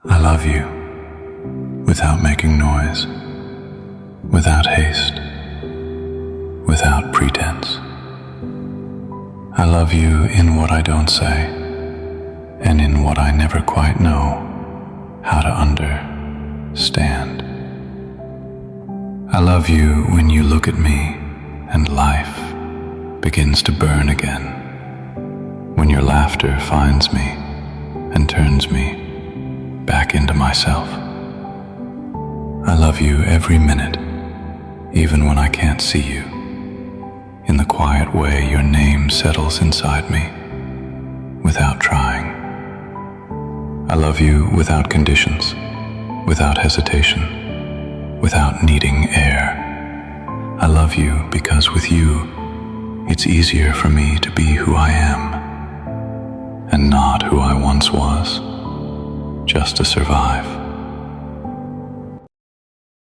I love you without making noise, without haste, without pretense. I love you in what I don't say, and in what I never quite know how to understand. I love you when you look at me and life begins to burn again, when your laughter finds me and turns me back into myself. I love you every minute, even when I can't see you. In the quiet way your name settles inside me, without trying. I love you without conditions, without hesitation, without needing air. I love you because with you, it's easier for me to be who I am, and not who I once was, just to survive.